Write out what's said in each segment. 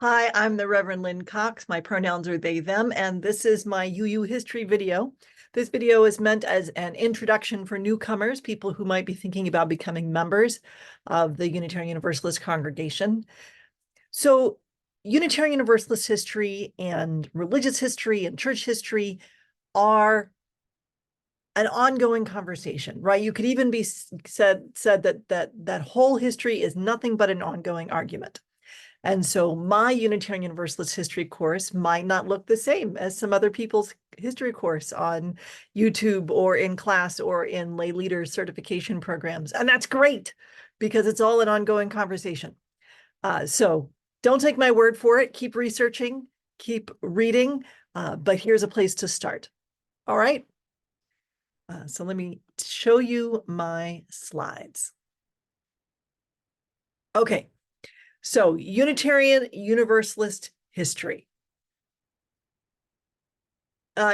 Hi, I'm the Reverend Lynn Cox. My pronouns are they, them, and this is my UU history video. This video is meant as an introduction for newcomers, people who might be thinking about becoming members of the Unitarian Universalist congregation. So Unitarian Universalist history and religious history and church history are an ongoing conversation, right? You could even be said that whole history is nothing but an ongoing argument. And so my Unitarian Universalist history course might not look the same as some other people's history course on YouTube or in class or in lay leader certification programs. And that's great because it's all an ongoing conversation. So don't take my word for it. Keep researching, keep reading, but here's a place to start. All right. So let me show you my slides. Okay. So Unitarian Universalist history.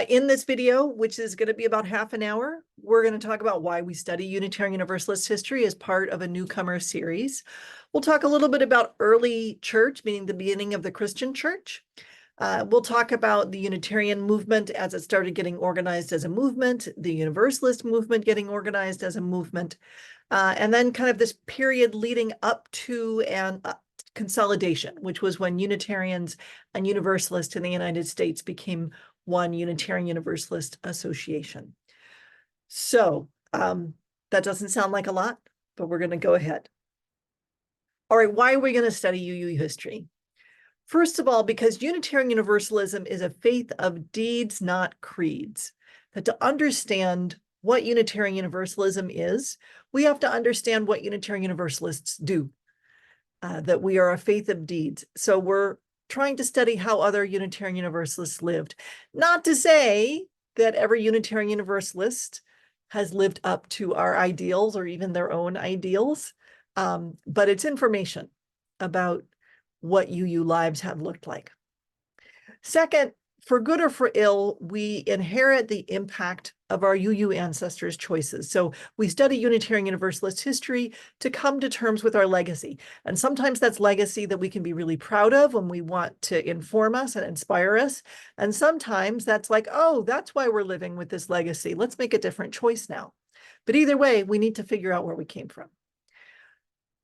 In this video, which is going to be about half an hour, we're going to talk about why we study Unitarian Universalist history as part of a newcomer series. We'll talk a little bit about early church, meaning the beginning of the Christian church. We'll talk about the Unitarian movement as it started getting organized as a movement, the Universalist movement getting organized as a movement, and then kind of this period leading up to and consolidation, which was when Unitarians and Universalists in the United States became one Unitarian Universalist association. So that doesn't sound like a lot, but we're going to go ahead. All right, why are we going to study UU history? First of all, because Unitarian Universalism is a faith of deeds, not creeds. That to understand what Unitarian Universalism is, we have to understand what Unitarian Universalists do. That we are a faith of deeds. So we're trying to study how other Unitarian Universalists lived. Not to say that every Unitarian Universalist has lived up to our ideals or even their own ideals, but it's information about what UU lives have looked like. Second, for good or for ill, we inherit the impact of our UU ancestors' choices. So we study Unitarian Universalist history to come to terms with our legacy. And sometimes that's legacy that we can be really proud of when we want to inform us and inspire us. And sometimes that's like, oh, that's why we're living with this legacy. Let's make a different choice now. But either way, we need to figure out where we came from.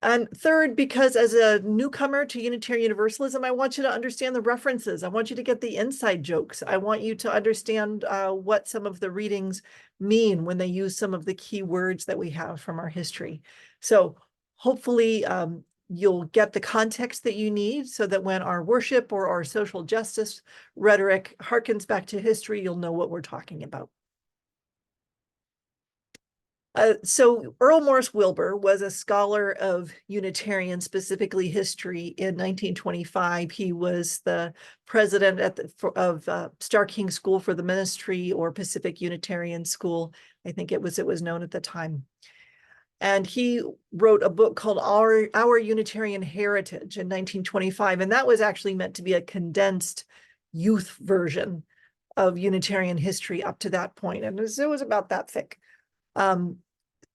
And third, because as a newcomer to Unitarian Universalism, I want you to understand the references. I want you to get the inside jokes. I want you to understand what some of the readings mean when they use some of the key words that we have from our history. So hopefully you'll get the context that you need so that when our worship or our social justice rhetoric harkens back to history, you'll know what we're talking about. So Earl Morris Wilbur was a scholar of Unitarian, specifically history, in 1925. He was the president of Starr King School for the Ministry, or Pacific Unitarian School, I think it was known at the time. And he wrote a book called Our Unitarian Heritage in 1925, and that was actually meant to be a condensed youth version of Unitarian history up to that point, and it was about that thick.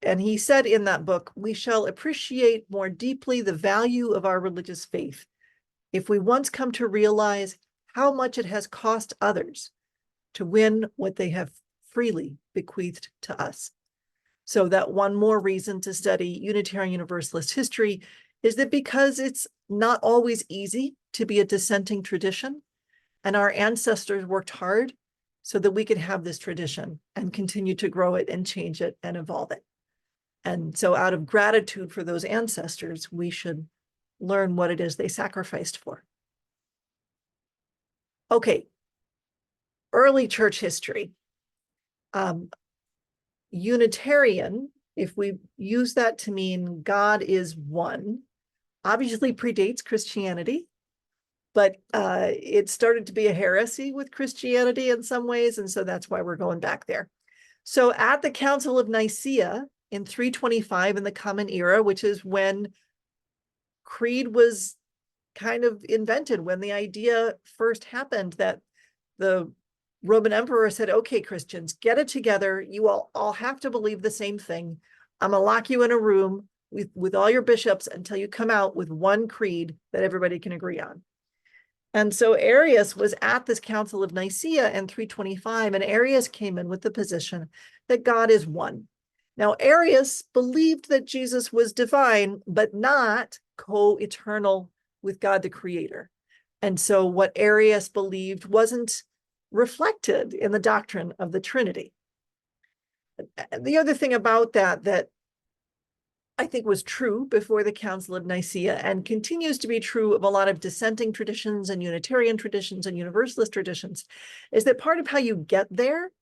And he said in that book, we shall appreciate more deeply the value of our religious faith if we once come to realize how much it has cost others to win what they have freely bequeathed to us. So that one more reason to study Unitarian Universalist history is that because it's not always easy to be a dissenting tradition, and our ancestors worked hard so that we could have this tradition and continue to grow it and change it and evolve it. And so out of gratitude for those ancestors, we should learn what it is they sacrificed for. Okay, early church history. Unitarian, if we use that to mean God is one, obviously predates Christianity, but it started to be a heresy with Christianity in some ways, and so that's why we're going back there. So at the Council of Nicaea in 325 in the Common Era, which is when creed was kind of invented, when the idea first happened that the Roman emperor said, okay, Christians, get it together. You all have to believe the same thing. I'm going to lock you in a room with all your bishops until you come out with one creed that everybody can agree on. And so Arius was at this Council of Nicaea in 325, and Arius came in with the position that God is one. Now, Arius believed that Jesus was divine, but not co-eternal with God the Creator. And so what Arius believed wasn't reflected in the doctrine of the Trinity. The other thing about that I think was true before the Council of Nicaea and continues to be true of a lot of dissenting traditions and Unitarian traditions and Universalist traditions is that part of how you get there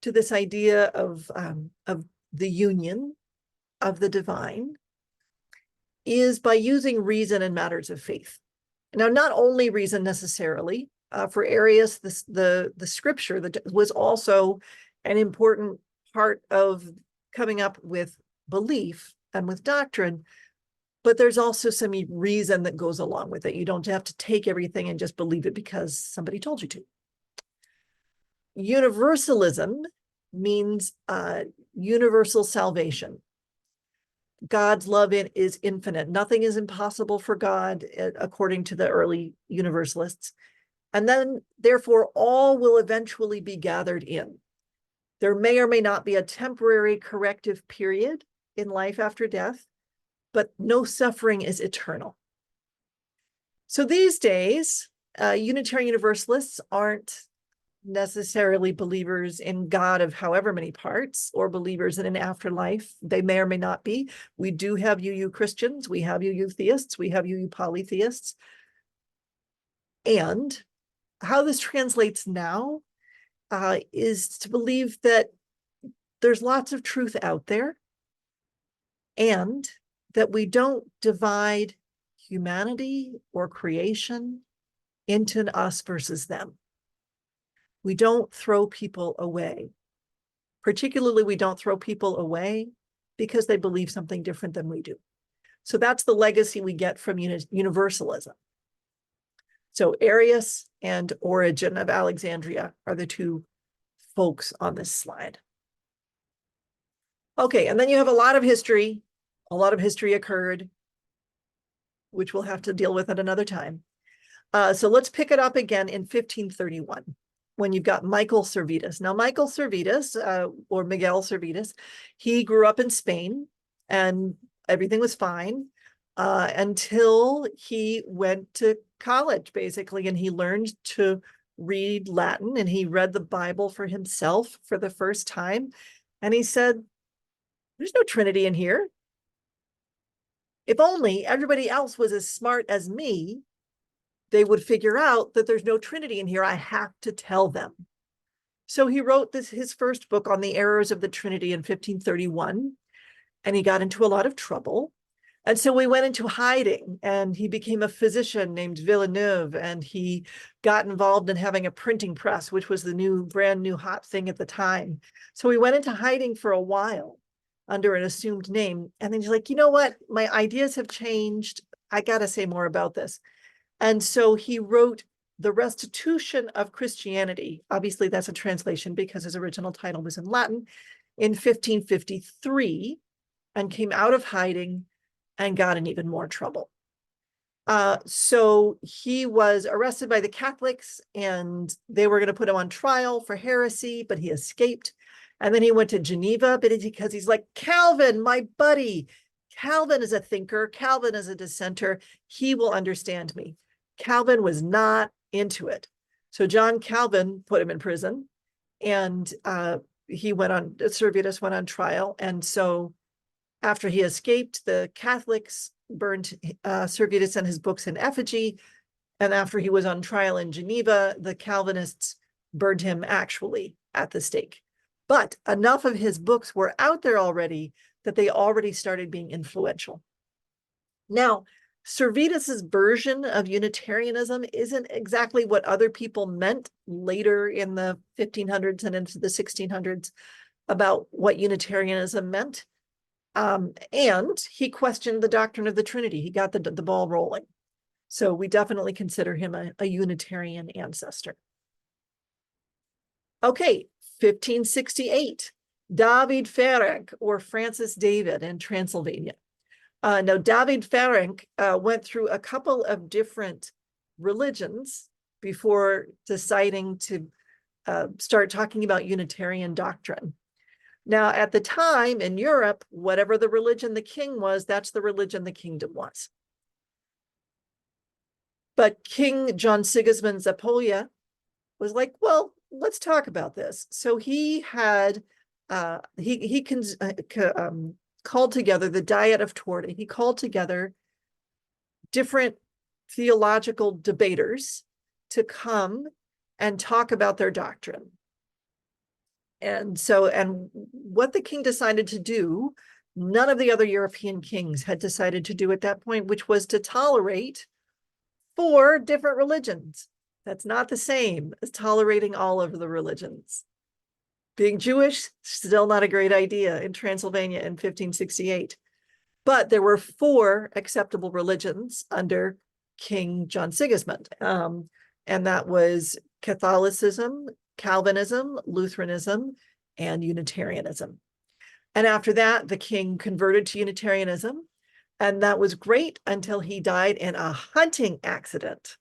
to this idea of the union of the divine is by using reason in matters of faith. Now, not only reason necessarily. For Arius, the scripture that was also an important part of coming up with belief and with doctrine, but there's also some reason that goes along with it. You don't have to take everything and just believe it because somebody told you to. Universalism means universal salvation. God's love is infinite. Nothing is impossible for God, according to the early Universalists. And then, therefore, all will eventually be gathered in. There may or may not be a temporary corrective period in life after death, but no suffering is eternal. So these days, Unitarian Universalists aren't necessarily believers in God of however many parts or believers in an afterlife. They may or may not be. We do have UU Christians, we have UU theists, we have UU polytheists. And how this translates now is to believe that there's lots of truth out there and that we don't divide humanity or creation into an us versus them. We don't throw people away. Particularly, we don't throw people away because they believe something different than we do. So that's the legacy we get from universalism. So Arius and Origen of Alexandria are the two folks on this slide. Okay, and then you have a lot of history. A lot of history occurred, which we'll have to deal with at another time. So let's pick it up again in 1531, when you've got Michael Servetus. Now, Michael Servetus, or Miguel Servetus, he grew up in Spain, and everything was fine until he went to college, basically, and he learned to read Latin, and he read the Bible for himself for the first time. And he said, there's no Trinity in here. If only everybody else was as smart as me, they would figure out that there's no Trinity in here. I have to tell them. So he wrote his first book on the errors of the Trinity in 1531, and he got into a lot of trouble. And so we went into hiding, and he became a physician named Villeneuve, and he got involved in having a printing press, which was the brand new hot thing at the time. So we went into hiding for a while under an assumed name. And then he's like, you know what? My ideas have changed. I got to say more about this. And so he wrote The Restitution of Christianity. Obviously, that's a translation because his original title was in Latin, in 1553, and came out of hiding and got in even more trouble. So he was arrested by the Catholics, and they were going to put him on trial for heresy, but he escaped. And then he went to Geneva because he's like, Calvin, my buddy. Calvin is a thinker. Calvin is a dissenter. He will understand me. Calvin was not into it. So John Calvin put him in prison, and Servetus went on trial. And so after he escaped, the Catholics burned Servetus and his books in effigy. And after he was on trial in Geneva, the Calvinists burned him actually at the stake. But enough of his books were out there already that they already started being influential. Now, Servetus's version of Unitarianism isn't exactly what other people meant later in the 1500s and into the 1600s about what Unitarianism meant. And he questioned the doctrine of the Trinity. He got the ball rolling. So we definitely consider him a Unitarian ancestor. Okay, 1568, David Ferenc, or Francis David in Transylvania. Now, David Ferenc went through a couple of different religions before deciding to start talking about Unitarian doctrine. Now, at the time in Europe, whatever the religion the king was, that's the religion the kingdom was. But King John Sigismund Zapolya was like, well, let's talk about this. So he had, called together the Diet of Torda. He called together different theological debaters to come and talk about their doctrine. And what the king decided to do, none of the other European kings had decided to do at that point, which was to tolerate 4 different religions. That's not the same as tolerating all of the religions. Being Jewish, still not a great idea in Transylvania in 1568. But there were 4 acceptable religions under King John Sigismund. And that was Catholicism, Calvinism, Lutheranism, and Unitarianism. And after that, the king converted to Unitarianism. And that was great until he died in a hunting accident.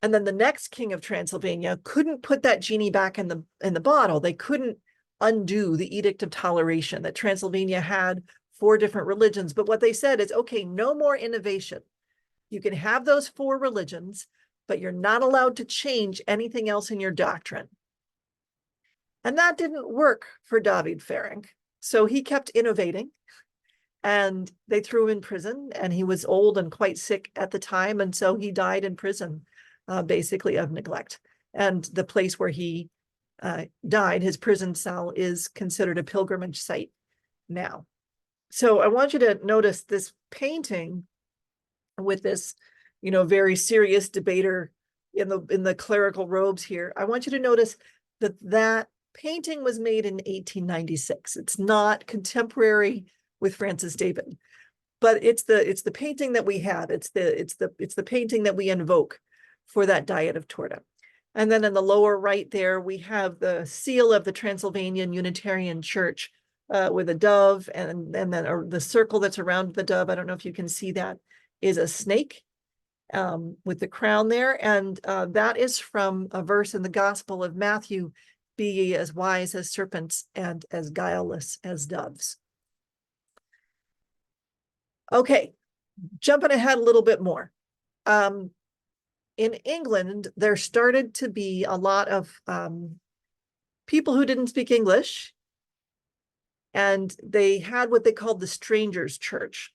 And then the next king of Transylvania couldn't put that genie back in the bottle. They couldn't undo the Edict of Toleration that Transylvania had 4 different religions. But what they said is, okay, no more innovation. You can have those 4 religions, but you're not allowed to change anything else in your doctrine. And that didn't work for David Ferenc. So he kept innovating, and they threw him in prison, and he was old and quite sick at the time. And so he died in prison, basically of neglect. And the place where he died, his prison cell, is considered a pilgrimage site now. So I want you to notice this painting with this, very serious debater in the clerical robes here. I want you to notice that painting was made in 1896. It's not contemporary with Francis David, but it's the painting that we have. It's the painting that we invoke for that Diet of Torda. And then in the lower right there, we have the seal of the Transylvanian Unitarian Church with a dove, and then the circle that's around the dove. I don't know if you can see that, is a snake with the crown there. And that is from a verse in the Gospel of Matthew, "Be ye as wise as serpents and as guileless as doves." Okay, jumping ahead a little bit more. In England, there started to be a lot of people who didn't speak English, and they had what they called the Strangers' Church.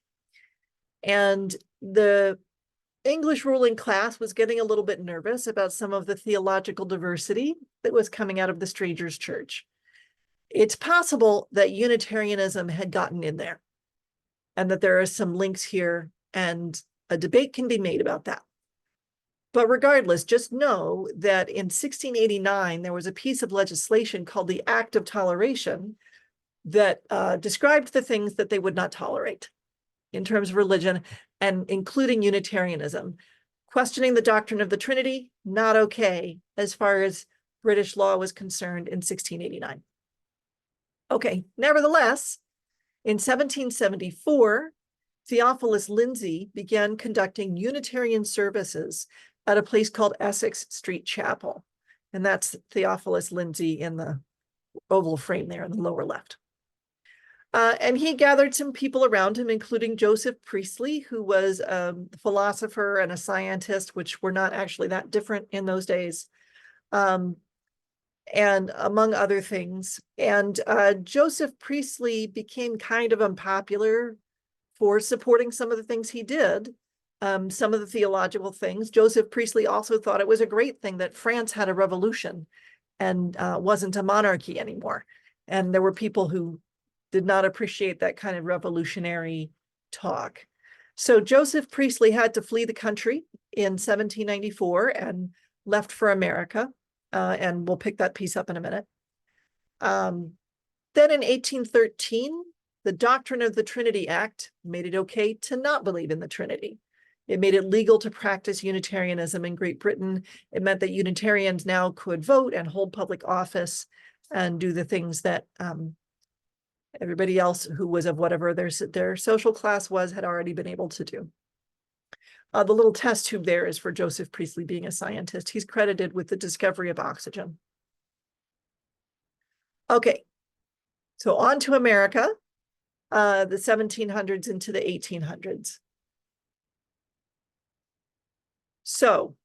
And the English ruling class was getting a little bit nervous about some of the theological diversity that was coming out of the Strangers' Church. It's possible that Unitarianism had gotten in there, and that there are some links here, and a debate can be made about that. But regardless, just know that in 1689, there was a piece of legislation called the Act of Toleration that described the things that they would not tolerate in terms of religion, and including Unitarianism. Questioning the doctrine of the Trinity, not okay as far as British law was concerned in 1689. Okay, nevertheless, in 1774, Theophilus Lindsay began conducting Unitarian services at a place called Essex Street Chapel. And that's Theophilus Lindsay in the oval frame there in the lower left. And he gathered some people around him, including Joseph Priestley, who was a philosopher and a scientist, which were not actually that different in those days, and among other things. And Joseph Priestley became kind of unpopular for supporting some of the things he did, some of the theological things. Joseph Priestley also thought it was a great thing that France had a revolution and wasn't a monarchy anymore. And there were people who did not appreciate that kind of revolutionary talk. So Joseph Priestley had to flee the country in 1794 and left for America. And we'll pick that piece up in a minute. Then in 1813, the Doctrine of the Trinity Act made it okay to not believe in the Trinity. It made it legal to practice Unitarianism in Great Britain. It meant that Unitarians now could vote and hold public office and do the things that everybody else who was of whatever their social class was had already been able to do. The little test tube there is for Joseph Priestley being a scientist. He's credited with the discovery of oxygen. Okay, so on to America, the 1700s into the 1800s. So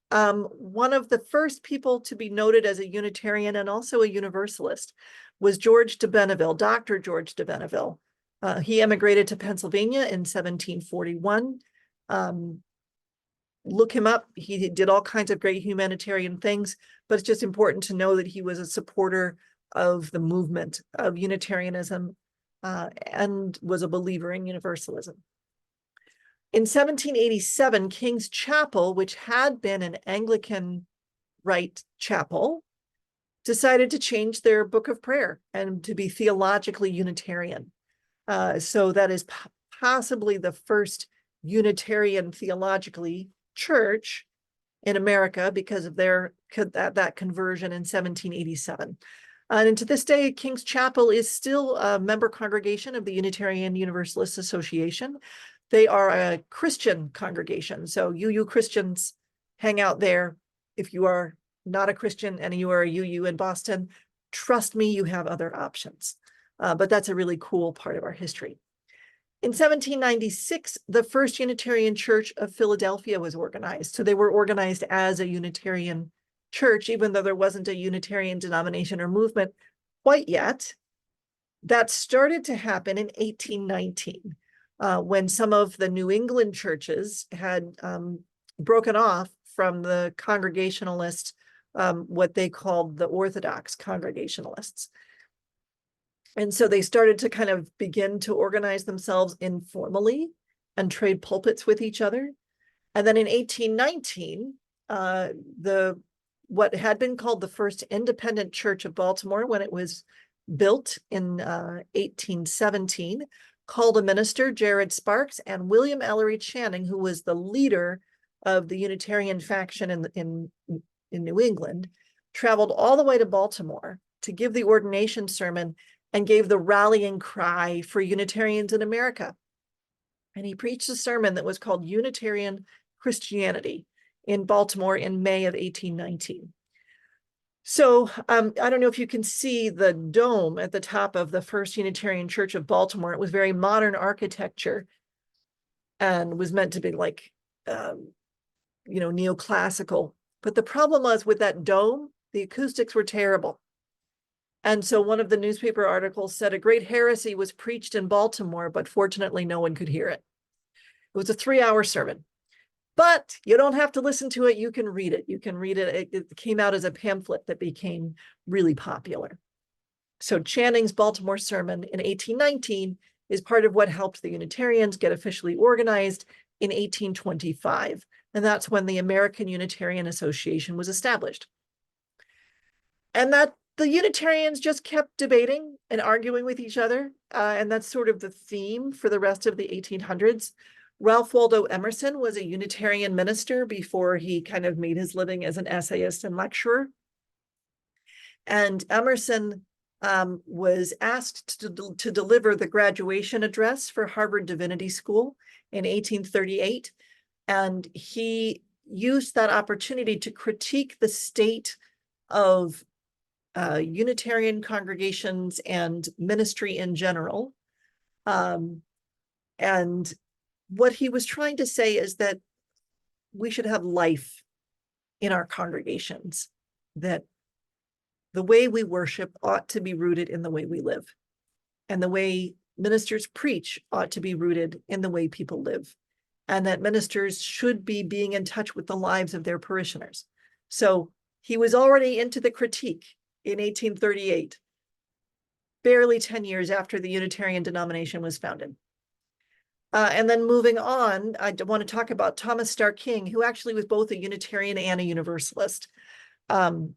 one of the first people to be noted as a Unitarian and also a Universalist was George de Benneville, Dr. George de Benneville. He emigrated to Pennsylvania in 1741. Look him up. He did all kinds of great humanitarian things, but it's just important to know that he was a supporter of the movement of Unitarianism and was a believer in Universalism. In 1787, King's Chapel, which had been an Anglican Rite chapel, decided to change their book of prayer and to be theologically Unitarian. So that is possibly the first Unitarian theologically church in America because of that conversion in 1787. And to this day, King's Chapel is still a member congregation of the Unitarian Universalist Association. They are a Christian congregation. So UU Christians hang out there. If you are not a Christian and you are a UU in Boston, trust me, you have other options. But that's a really cool part of our history. In 1796, the first Unitarian Church of Philadelphia was organized. So they were organized as a Unitarian church, even though there wasn't a Unitarian denomination or movement quite yet. That started to happen in 1819, when some of the New England churches had broken off from the Congregationalist, what they called the Orthodox Congregationalists. And so they started to kind of begin to organize themselves informally and trade pulpits with each other. And then in 1819, what had been called the First Independent Church of Baltimore, when it was built in 1817, called a minister, Jared Sparks, and William Ellery Channing, who was the leader of the Unitarian faction in New England, traveled all the way to Baltimore to give the ordination sermon and gave the rallying cry for Unitarians in America. And he preached a sermon that was called Unitarian Christianity in Baltimore in May of 1819. So I don't know if you can see the dome at the top of the First Unitarian Church of Baltimore. It was very modern architecture and was meant to be like, neoclassical. But the problem was with that dome, the acoustics were terrible. And so one of the newspaper articles said a great heresy was preached in Baltimore, but fortunately no one could hear it. It was a 3-hour sermon, but you don't have to listen to it. You can read it. You can read it. It came out as a pamphlet that became really popular. So Channing's Baltimore sermon in 1819 is part of what helped the Unitarians get officially organized in 1825. And that's when the American Unitarian Association was established. And that the Unitarians just kept debating and arguing with each other. And that's sort of the theme for the rest of the 1800s. Ralph Waldo Emerson was a Unitarian minister before he kind of made his living as an essayist and lecturer. And Emerson was asked to deliver the graduation address for Harvard Divinity School in 1838. And he used that opportunity to critique the state of Unitarian congregations and ministry in general. And what he was trying to say is that we should have life in our congregations, that the way we worship ought to be rooted in the way we live. And the way ministers preach ought to be rooted in the way people live. And that ministers should be being in touch with the lives of their parishioners. So he was already into the critique in 1838, barely 10 years after the Unitarian denomination was founded. And then moving on, I want to talk about Thomas Starr King, who actually was both a Unitarian and a Universalist.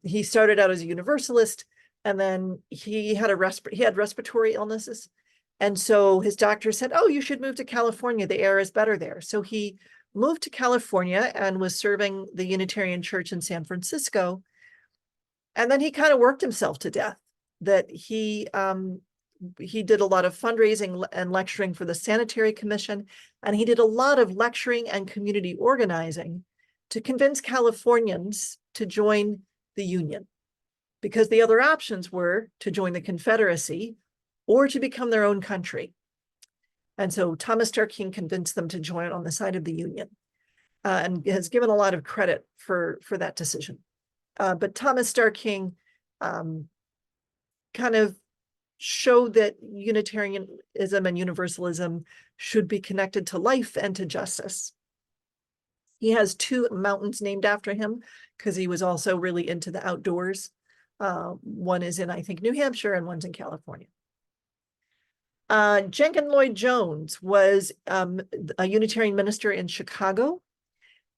He started out as a Universalist, and then he had respiratory illnesses. And so his doctor said, oh, you should move to California. The air is better there. So he moved to California and was serving the Unitarian Church in San Francisco. And then he kind of worked himself to death, that he he did a lot of fundraising and lecturing for the Sanitary Commission, and he did a lot of lecturing and community organizing to convince Californians to join the Union, because the other options were to join the Confederacy or to become their own country. And so Thomas Starr King convinced them to join on the side of the Union, and has given a lot of credit for that decision. But Thomas Starr King kind of showed that Unitarianism and Universalism should be connected to life and to justice. He has 2 mountains named after him because he was also really into the outdoors. One is in, I think, New Hampshire, and one's in California. Jenkins Lloyd Jones was a Unitarian minister in Chicago,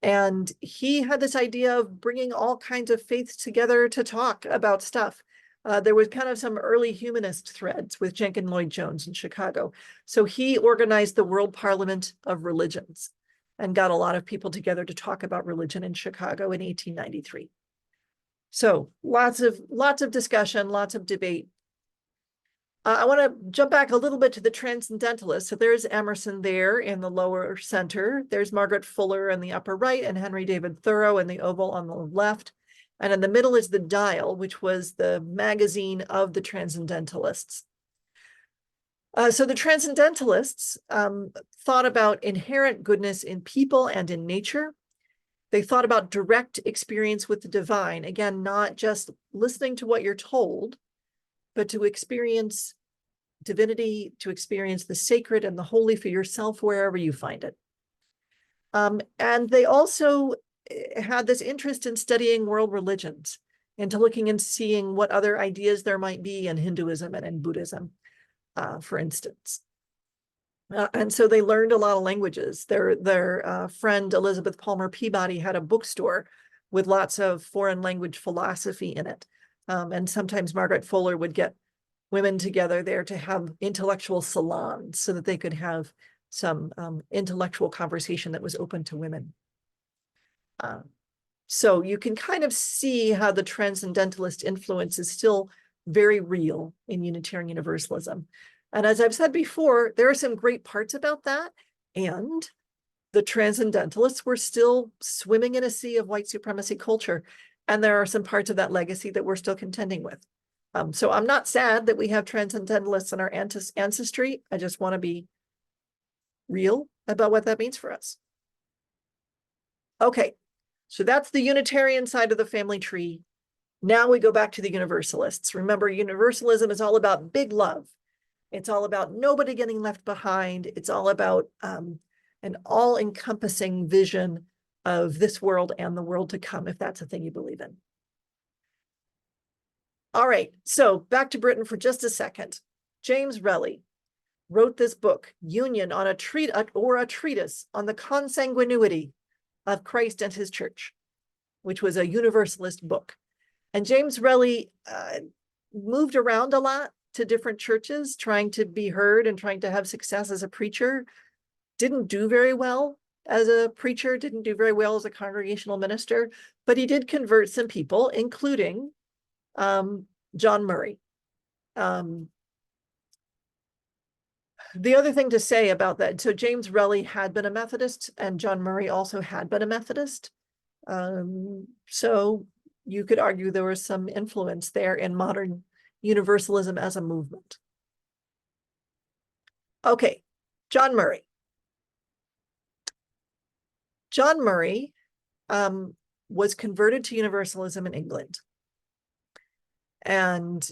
and he had this idea of bringing all kinds of faiths together to talk about stuff. There was kind of some early humanist threads with Jenkins Lloyd Jones in Chicago. So he organized the World Parliament of Religions and got a lot of people together to talk about religion in Chicago in 1893. So lots of discussion, lots of debate. I want to jump back a little bit to the Transcendentalists. So there's Emerson there in the lower center. There's Margaret Fuller in the upper right, and Henry David Thoreau in the oval on the left. And in the middle is the Dial, which was the magazine of the Transcendentalists. So the Transcendentalists thought about inherent goodness in people and in nature. They thought about direct experience with the divine. Again, not just listening to what you're told, but to experience divinity, to experience the sacred and the holy for yourself wherever you find it. And they also had this interest in studying world religions and to looking and seeing what other ideas there might be in Hinduism and in Buddhism, for instance. And so they learned a lot of languages. Their friend Elizabeth Palmer Peabody had a bookstore with lots of foreign language philosophy in it. And sometimes Margaret Fuller would get women together there to have intellectual salons so that they could have some intellectual conversation that was open to women. So you can kind of see how the Transcendentalist influence is still very real in Unitarian Universalism. And as I've said before, there are some great parts about that. And the Transcendentalists were still swimming in a sea of white supremacy culture. And there are some parts of that legacy that we're still contending with. So I'm not sad that we have Transcendentalists in our ancestry. I just want to be real about what that means for us. Okay, so that's the Unitarian side of the family tree. Now we go back to the Universalists. Remember, Universalism is all about big love. It's all about nobody getting left behind. It's all about an all-encompassing vision of this world and the world to come, if that's a thing you believe in. All right, so back to Britain for just a second. James Relly wrote this book, Union, on a treatise on the consanguinity of Christ and his church, which was a Universalist book. And James Relly moved around a lot to different churches, trying to be heard and trying to have success as a preacher. Didn't do very well as a preacher, didn't do very well as a congregational minister, but he did convert some people, including John Murray. The other thing to say about that, so James Relly had been a Methodist and John Murray also had been a Methodist. So you could argue there was some influence there in modern Universalism as a movement. Okay, John Murray. John Murray was converted to Universalism in England. And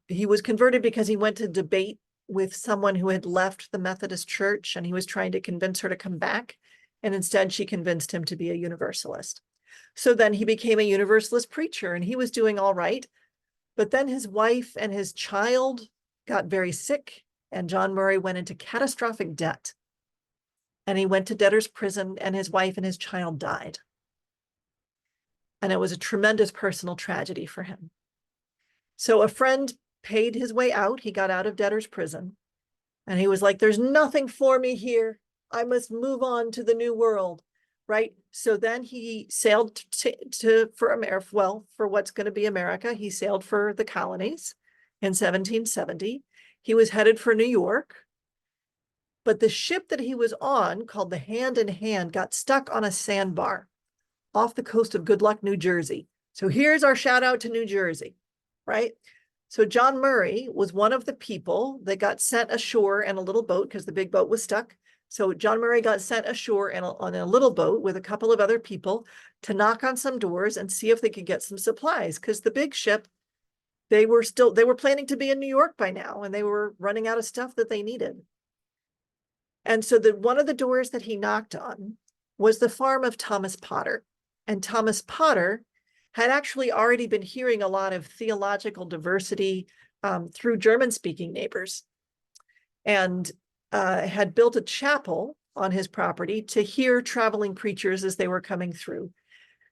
he was converted because he went to debate with someone who had left the Methodist Church, and he was trying to convince her to come back. And instead, she convinced him to be a Universalist. So then he became a Universalist preacher, and he was doing all right. But then his wife and his child got very sick, and John Murray went into catastrophic debt. And he went to debtor's prison, and his wife and his child died. And it was a tremendous personal tragedy for him. So a friend paid his way out. He got out of debtor's prison. And he was like, there's nothing for me here. I must move on to the new world, right? So then he sailed for what's going to be America. He sailed for the colonies in 1770. He was headed for New York, but the ship that he was on, called the Hand in Hand, got stuck on a sandbar off the coast of Good Luck, New Jersey. So here's our shout out to New Jersey, right? So John Murray was one of the people that got sent ashore in a little boat because the big boat was stuck. So John Murray got sent ashore on a little boat with a couple of other people to knock on some doors and see if they could get some supplies, because the big ship, they were planning to be in New York by now, and they were running out of stuff that they needed. And so one of the doors that he knocked on was the farm of Thomas Potter. And Thomas Potter had actually already been hearing a lot of theological diversity through German-speaking neighbors, and had built a chapel on his property to hear traveling preachers as they were coming through.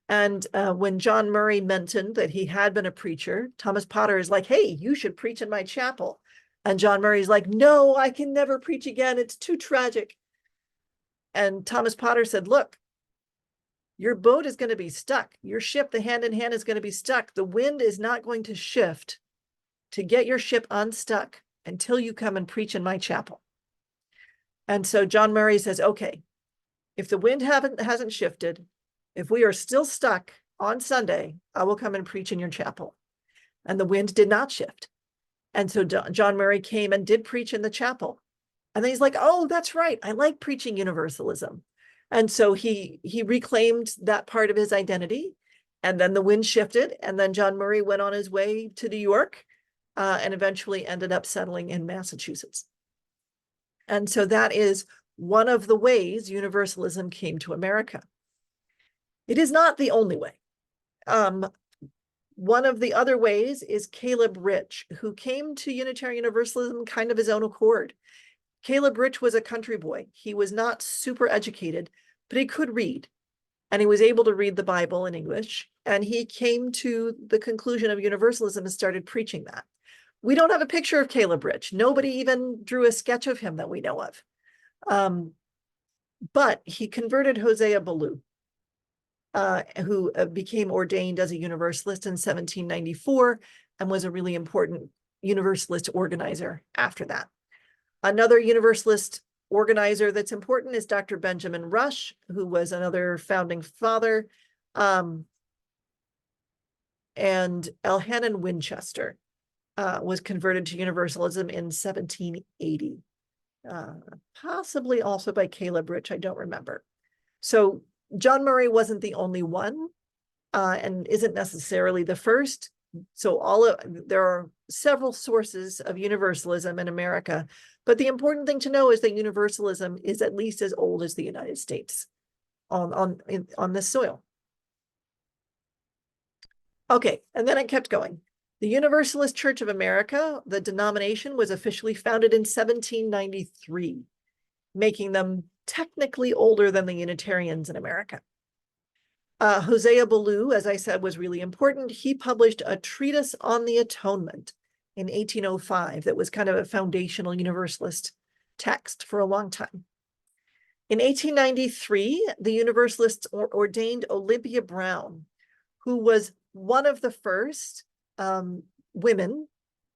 And when John Murray mentioned that he had been a preacher, Thomas Potter is like, hey, you should preach in my chapel. And John Murray's like, no, I can never preach again. It's too tragic. And Thomas Potter said, look, your boat is going to be stuck. Your ship, the Hand in Hand, is going to be stuck. The wind is not going to shift to get your ship unstuck until you come and preach in my chapel. And so John Murray says, okay, if the wind hasn't shifted, if we are still stuck on Sunday, I will come and preach in your chapel. And the wind did not shift. And so John Murray came and did preach in the chapel. And then he's like, oh, that's right, I like preaching universalism. And so he reclaimed that part of his identity. And then the wind shifted. And then John Murray went on his way to New York and eventually ended up settling in Massachusetts. And so that is one of the ways universalism came to America. It is not the only way. One of the other ways is Caleb Rich, who came to Unitarian Universalism kind of his own accord. Caleb Rich was a country boy. He was not super educated, but he could read, and he was able to read the Bible in English. And he came to the conclusion of universalism and started preaching that. We don't have a picture of Caleb Rich. Nobody even drew a sketch of him that we know of. But he converted Hosea Ballou, who became ordained as a Universalist in 1794 and was a really important Universalist organizer after that. Another Universalist organizer that's important is Dr. Benjamin Rush, who was another founding father, and Elhanan Winchester was converted to Universalism in 1780, possibly also by Caleb Rich, I don't remember. So John Murray wasn't the only one, and isn't necessarily the first. So there are several sources of universalism in America, but the important thing to know is that universalism is at least as old as the United States on this soil. Okay, and then it kept going. The Universalist Church of America, the denomination, was officially founded in 1793, making them technically older than the Unitarians in America. Hosea Ballou, as I said, was really important. He published a treatise on the atonement in 1805 that was kind of a foundational Universalist text for a long time. In 1893, the Universalists ordained Olympia Brown, who was one of the first women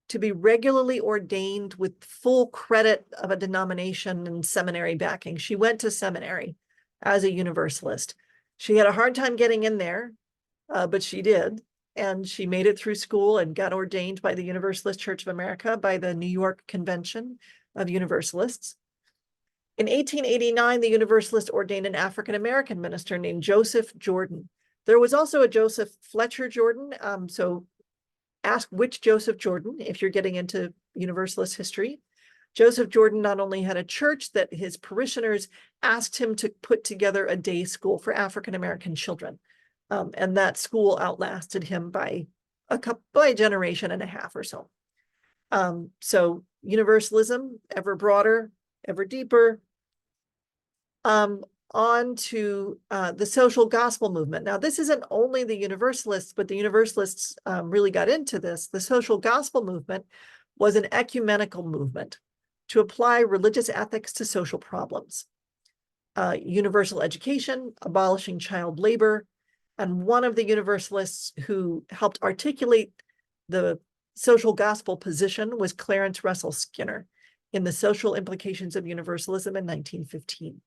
to be regularly ordained with full credit of a denomination and seminary backing. She went to seminary as a Universalist. She had a hard time getting in there, but she did. And she made it through school and got ordained by the Universalist Church of America by the New York Convention of Universalists. In 1889, the Universalists ordained an African-American minister named Joseph Jordan. There was also a Joseph Fletcher Jordan. So ask which Joseph Jordan if you're getting into Universalist history. Joseph Jordan not only had a church that his parishioners asked him to put together a day school for African-American children. And that school outlasted him by a generation and a half or so. So Universalism, ever broader, ever deeper. On to the social gospel movement. Now, this isn't only the Universalists, but the Universalists really got into this. The social gospel movement was an ecumenical movement to apply religious ethics to social problems. Universal education, abolishing child labor, and one of the Universalists who helped articulate the social gospel position was Clarence Russell Skinner in The Social Implications of Universalism in 1915.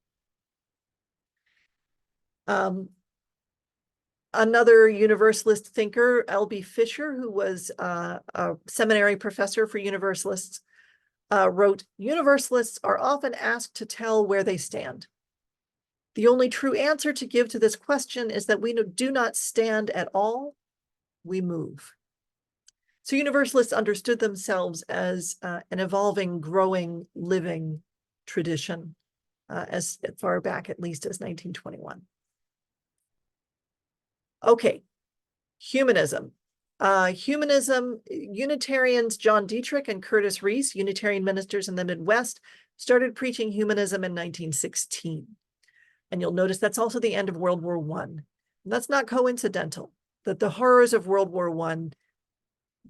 Another Universalist thinker, L.B. Fisher, who was a seminary professor for Universalists, wrote, "Universalists are often asked to tell where they stand. The only true answer to give to this question is that we do not stand at all, we move." So Universalists understood themselves as an evolving, growing, living tradition as far back at least as 1921. Okay, humanism. Unitarians John Dietrich and Curtis Reese, Unitarian ministers in the Midwest, started preaching humanism in 1916. And you'll notice that's also the end of World War I. And that's not coincidental, that the horrors of World War I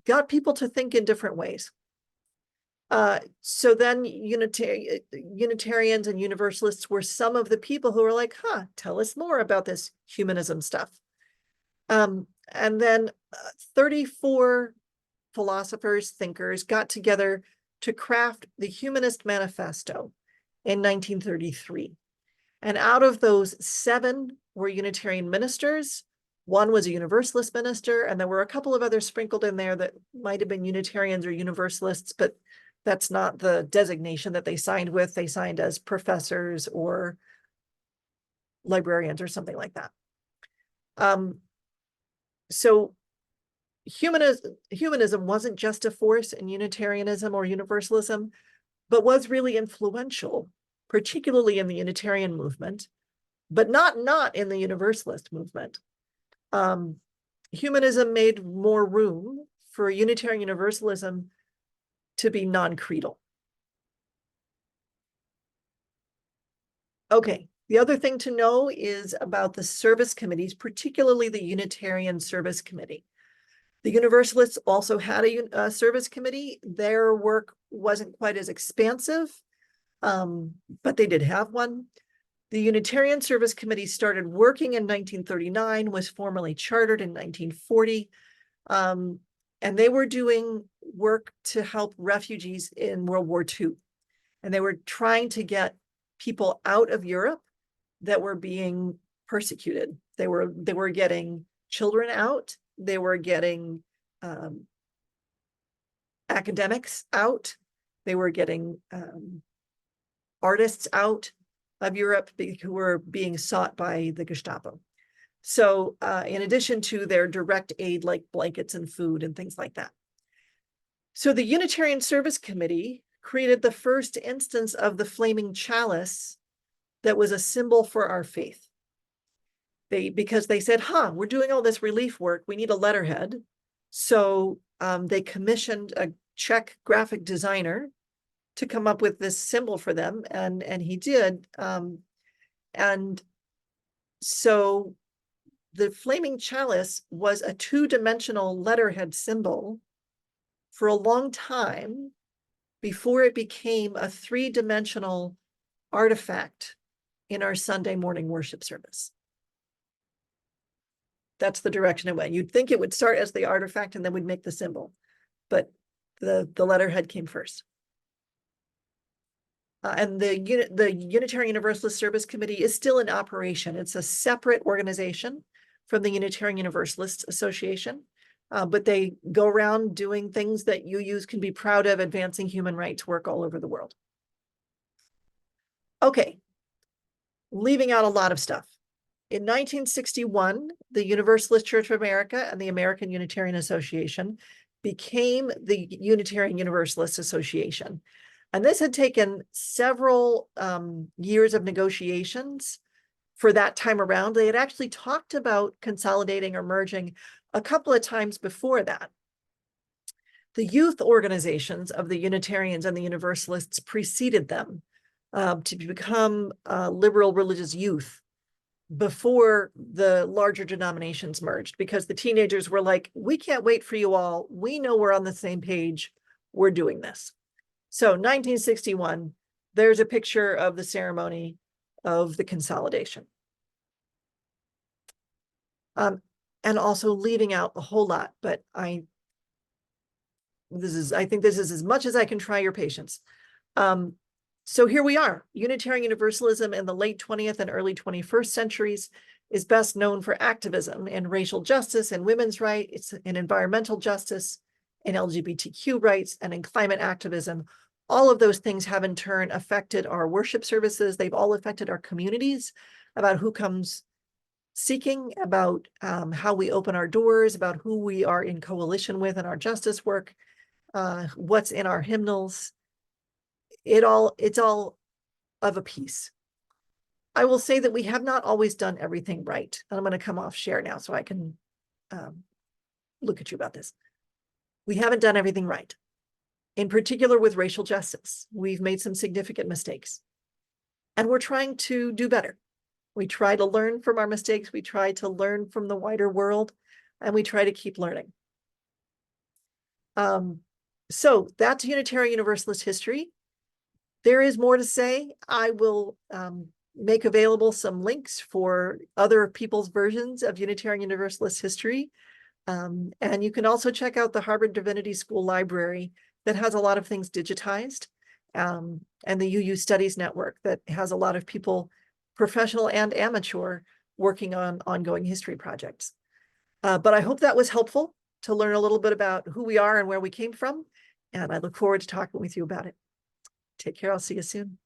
got people to think in different ways. So then Unitarians and Universalists were some of the people who were like, tell us more about this humanism stuff. And then 34 philosophers, thinkers got together to craft the Humanist Manifesto in 1933. And out of those 7 were Unitarian ministers. 1 was a Universalist minister, and there were a couple of others sprinkled in there that might have been Unitarians or Universalists, but that's not the designation that they signed with. They signed as professors or librarians or something like that. So humanism wasn't just a force in Unitarianism or Universalism, but was really influential, particularly in the Unitarian movement, but not in the Universalist movement. Humanism made more room for Unitarian Universalism to be non-creedal. Okay, the other thing to know is about the service committees, particularly the Unitarian Service Committee. The Universalists also had a service committee. Their work wasn't quite as expansive, but they did have one. The Unitarian Service Committee started working in 1939, was formally chartered in 1940, and they were doing work to help refugees in World War II. And they were trying to get people out of Europe that were being persecuted. They were getting children out. They were getting academics out. They were getting artists out of Europe who were being sought by the Gestapo. So in addition to their direct aid, like blankets and food and things like that. So the Unitarian Service Committee created the first instance of the flaming chalice that was a symbol for our faith. Because they said, we're doing all this relief work, we need a letterhead. So they commissioned a Czech graphic designer to come up with this symbol for them, and he did. And so the flaming chalice was a 2-dimensional letterhead symbol for a long time before it became a 3-dimensional artifact in our Sunday morning worship service. That's the direction it went. You'd think it would start as the artifact and then we'd make the symbol, but the letterhead came first. And the Unitarian Universalist Service Committee is still in operation. It's a separate organization from the Unitarian Universalist Association, but they go around doing things that UUs can be proud of, advancing human rights work all over the world. Okay, leaving out a lot of stuff. In 1961, the Universalist Church of America and the American Unitarian Association became the Unitarian Universalist Association. And this had taken several years of negotiations for that time around. They had actually talked about consolidating or merging a couple of times before that. The youth organizations of the Unitarians and the Universalists preceded them to become liberal religious youth before the larger denominations merged, because the teenagers were like, we can't wait for you all. We know we're on the same page. We're doing this. So 1961, there's a picture of the ceremony of the consolidation. And also leaving out a whole lot, but I think this is as much as I can try your patience. So here we are. Unitarian Universalism in the late 20th and early 21st centuries is best known for activism in racial justice and women's rights, in environmental justice, in LGBTQ rights, and in climate activism. All of those things have in turn affected our worship services. They've all affected our communities, about who comes seeking, about how we open our doors, about who we are in coalition with in our justice work, what's in our hymnals. It's all of a piece. I will say that we have not always done everything right. And I'm going to come off share now so I can look at you about this. We haven't done everything right. In particular with racial justice, we've made some significant mistakes. And we're trying to do better. We try to learn from our mistakes. We try to learn from the wider world, and we try to keep learning. So that's Unitarian Universalist history. There is more to say. I will make available some links for other people's versions of Unitarian Universalist history. And you can also check out the Harvard Divinity School library that has a lot of things digitized, and the UU Studies Network that has a lot of people, professional and amateur, working on ongoing history projects. But I hope that was helpful to learn a little bit about who we are and where we came from. And I look forward to talking with you about it. Take care. I'll see you soon.